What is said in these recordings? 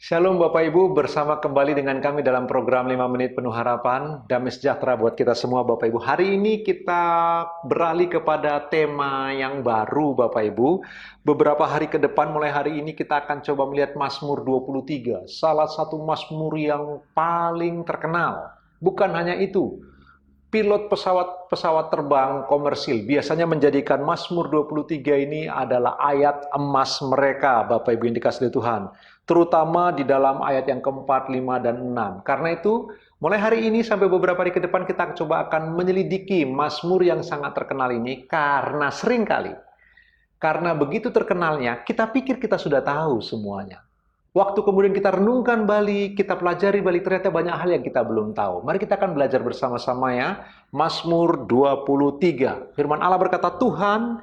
Shalom Bapak Ibu, bersama kembali dengan kami dalam program 5 Menit Penuh Harapan. Damai sejahtera buat kita semua Bapak Ibu. Hari ini kita beralih kepada tema yang baru Bapak Ibu. Beberapa hari ke depan, mulai hari ini kita akan coba melihat Mazmur 23. Salah satu Mazmur yang paling terkenal. Bukan hanya itu, pilot pesawat terbang komersil biasanya menjadikan Mazmur 23 ini adalah ayat emas mereka, Bapak Ibu yang dikasihi Tuhan. Terutama di dalam ayat yang keempat, 5, dan 6. Karena itu, mulai hari ini sampai beberapa hari ke depan kita coba akan menyelidiki Mazmur yang sangat terkenal ini karena seringkali, karena begitu terkenalnya, kita pikir kita sudah tahu semuanya. Waktu kemudian kita renungkan balik, kita pelajari balik, ternyata banyak hal yang kita belum tahu. Mari kita akan belajar bersama-sama ya. Mazmur 23. Firman Allah berkata, Tuhan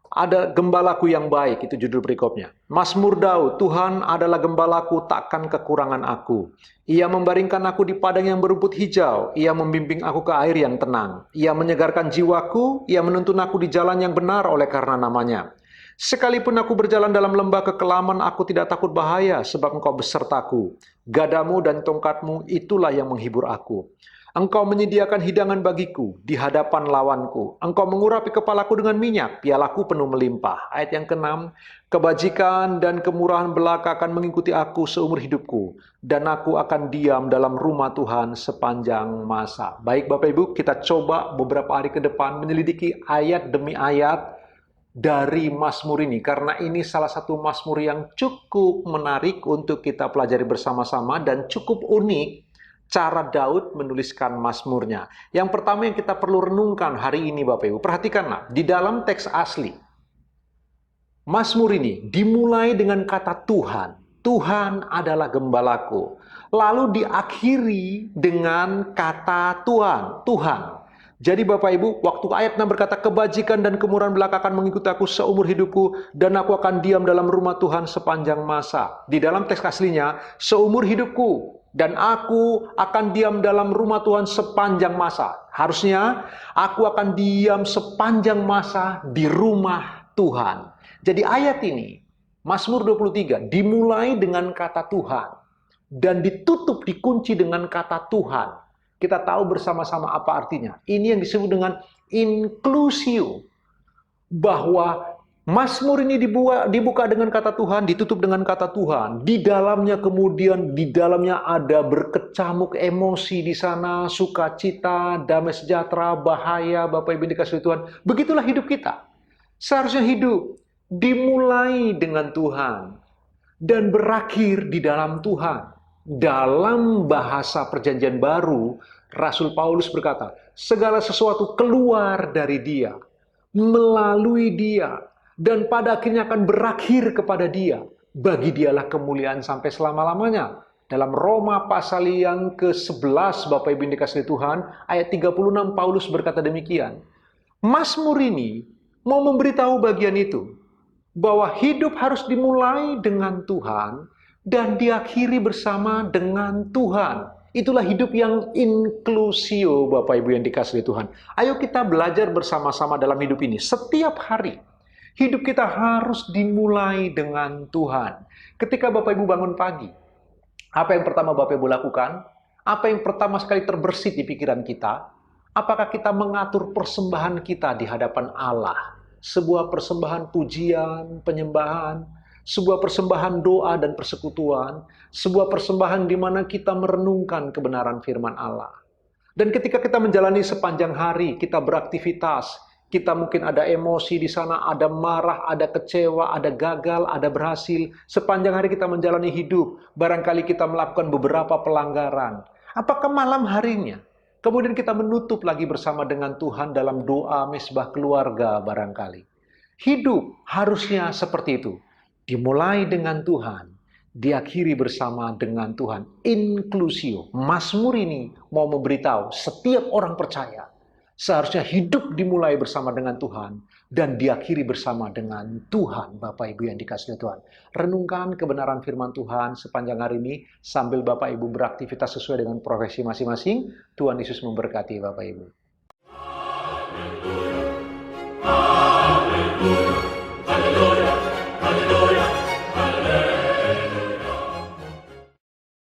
ada gembalaku yang baik, itu judul berikutnya. Mazmur Daud, Tuhan adalah gembalaku, takkan kekurangan aku. Ia membaringkan aku di padang yang berumput hijau, ia membimbing aku ke air yang tenang. Ia menyegarkan jiwaku, ia menuntun aku di jalan yang benar oleh karena namanya. Sekalipun aku berjalan dalam lembah kekelaman, aku tidak takut bahaya, sebab Engkau besertaku. Gadamu dan tongkatmu, itulah yang menghibur aku. Engkau menyediakan hidangan bagiku di hadapan lawanku. Engkau mengurapi kepalaku dengan minyak, pialaku penuh melimpah. Ayat yang ke-6, kebajikan dan kemurahan belaka akan mengikuti aku seumur hidupku, dan aku akan diam dalam rumah Tuhan sepanjang masa. Baik Bapak Ibu, kita coba beberapa hari ke depan menyelidiki ayat demi ayat dari Mazmur ini, karena ini salah satu Mazmur yang cukup menarik untuk kita pelajari bersama-sama dan cukup unik cara Daud menuliskan Mazmurnya. Yang pertama yang kita perlu renungkan hari ini Bapak Ibu, perhatikanlah, di dalam teks asli Mazmur ini dimulai dengan kata Tuhan. Tuhan adalah gembalaku. Lalu diakhiri dengan kata Tuhan, Tuhan. Jadi Bapak Ibu, waktu ayat 6 berkata, kebajikan dan kemurahan belaka akan mengikuti aku seumur hidupku, dan aku akan diam dalam rumah Tuhan sepanjang masa. Di dalam teks aslinya, seumur hidupku, dan aku akan diam dalam rumah Tuhan sepanjang masa. Harusnya, aku akan diam sepanjang masa di rumah Tuhan. Jadi ayat ini, Mazmur 23, dimulai dengan kata Tuhan, dan ditutup, dikunci dengan kata Tuhan. Kita tahu bersama-sama apa artinya. Ini yang disebut dengan inklusio. Bahwa Mazmur ini dibuka dengan kata Tuhan, ditutup dengan kata Tuhan. Di dalamnya kemudian, di dalamnya ada berkecamuk emosi di sana, sukacita, damai sejahtera, bahaya, Bapak Ibu dikasihi Tuhan. Begitulah hidup kita. Seharusnya hidup dimulai dengan Tuhan dan berakhir di dalam Tuhan. Dalam bahasa Perjanjian Baru, Rasul Paulus berkata, segala sesuatu keluar dari Dia, melalui Dia, dan pada akhirnya akan berakhir kepada Dia. Bagi Dialah kemuliaan sampai selama-lamanya. Dalam Roma pasal yang ke-11, Bapak Ibu yang dikasihi Tuhan, ayat 36 Paulus berkata demikian. Mazmur ini mau memberitahu bagian itu, bahwa hidup harus dimulai dengan Tuhan dan diakhiri bersama dengan Tuhan. Itulah hidup yang inklusio, Bapak Ibu yang dikasihi Tuhan. Ayo kita belajar bersama-sama dalam hidup ini. Setiap hari, hidup kita harus dimulai dengan Tuhan. Ketika Bapak Ibu bangun pagi, apa yang pertama Bapak Ibu lakukan? Apa yang pertama sekali terbersit di pikiran kita? Apakah kita mengatur persembahan kita di hadapan Allah? Sebuah persembahan pujian, penyembahan, sebuah persembahan doa dan persekutuan, sebuah persembahan di mana kita merenungkan kebenaran firman Allah. Dan ketika kita menjalani sepanjang hari, kita beraktivitas, kita mungkin ada emosi di sana, ada marah, ada kecewa, ada gagal, ada berhasil. Sepanjang hari kita menjalani hidup, barangkali kita melakukan beberapa pelanggaran. Apakah malam harinya kemudian kita menutup lagi bersama dengan Tuhan dalam doa mesbah keluarga barangkali? Hidup harusnya seperti itu. Dimulai dengan Tuhan, diakhiri bersama dengan Tuhan. Inklusio. Mazmur ini mau memberitahu setiap orang percaya seharusnya hidup dimulai bersama dengan Tuhan dan diakhiri bersama dengan Tuhan, Bapak Ibu yang dikasihi Tuhan. Renungkan kebenaran firman Tuhan sepanjang hari ini sambil Bapak Ibu beraktivitas sesuai dengan profesi masing-masing. Tuhan Yesus memberkati Bapak Ibu.